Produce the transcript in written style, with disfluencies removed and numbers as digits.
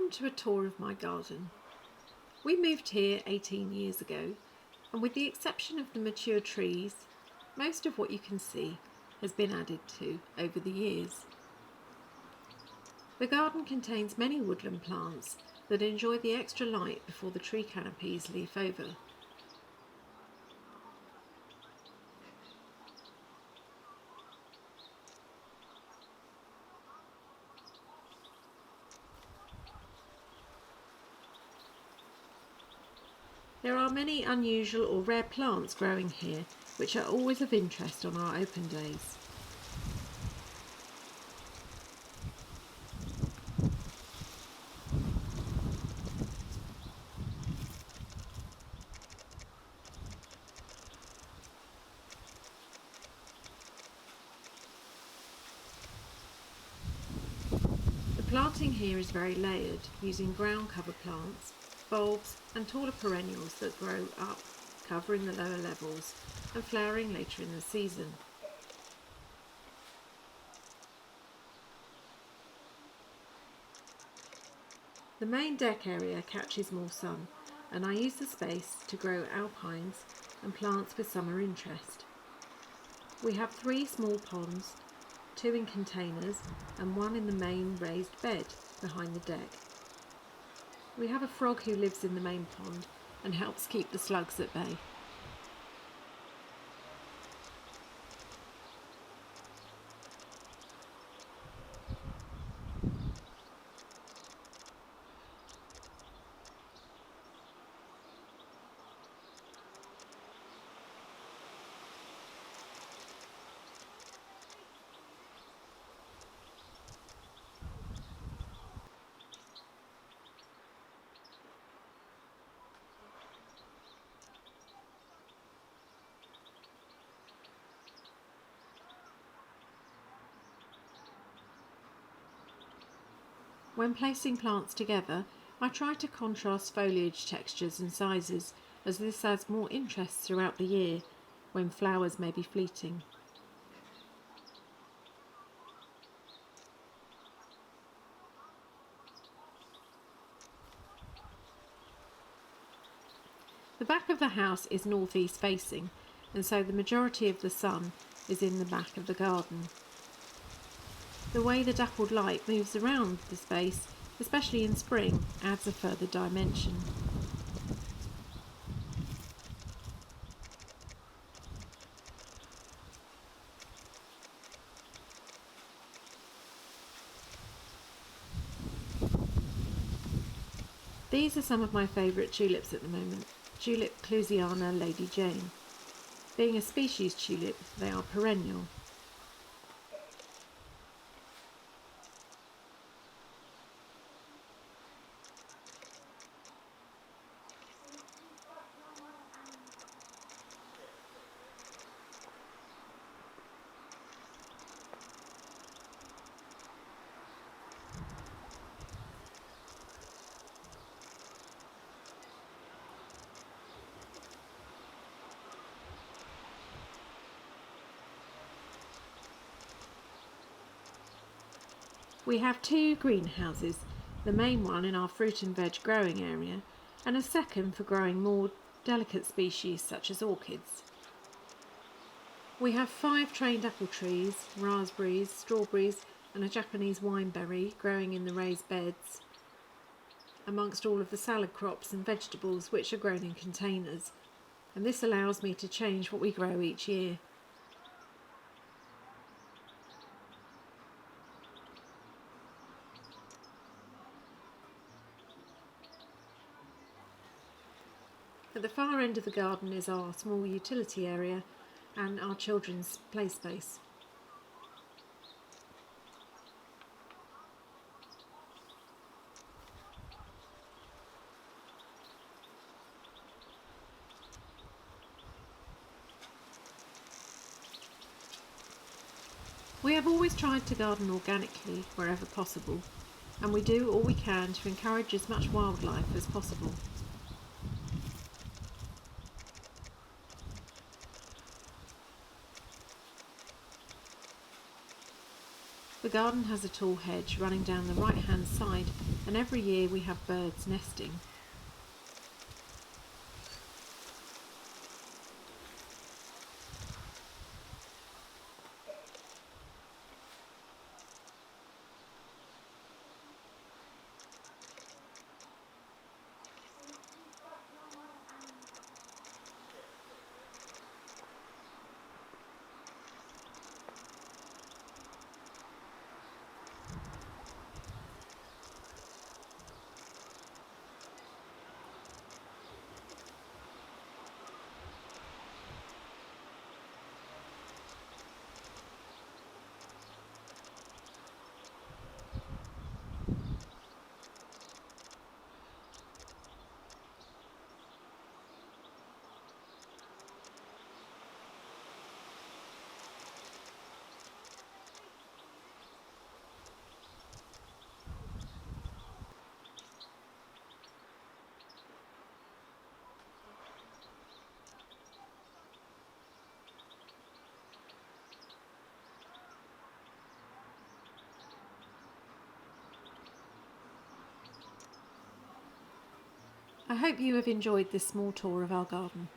Welcome to a tour of my garden. We moved here 18 years ago, and with the exception of the mature trees, most of what you can see has been added to over the years. The garden contains many woodland plants that enjoy the extra light before the tree canopies leaf over. There are many unusual or rare plants growing here, which are always of interest on our open days. The planting here is very layered, using ground cover plants, bulbs and taller perennials that grow up, covering the lower levels and flowering later in the season. The main deck area catches more sun, and I use the space to grow alpines and plants with summer interest. We have 3 small ponds, 2 in containers and 1 in the main raised bed behind the deck. We have a frog who lives in the main pond and helps keep the slugs at bay. When placing plants together, I try to contrast foliage textures and sizes, as this adds more interest throughout the year, when flowers may be fleeting. The back of the house is northeast facing, and so the majority of the sun is in the back of the garden. The way the dappled light moves around the space, especially in spring, adds a further dimension. These are some of my favourite tulips at the moment. Tulip Clusiana Lady Jane. Being a species tulip, they are perennial. We have 2 greenhouses, the main one in our fruit and veg growing area, and a second for growing more delicate species such as orchids. We have 5 trained apple trees, raspberries, strawberries and a Japanese wineberry growing in the raised beds, amongst all of the salad crops and vegetables which are grown in containers, and this allows me to change what we grow each year. At the far end of the garden is our small utility area and our children's play space. We have always tried to garden organically wherever possible, and we do all we can to encourage as much wildlife as possible. The garden has a tall hedge running down the right-hand side, and every year we have birds nesting. I hope you have enjoyed this small tour of our garden.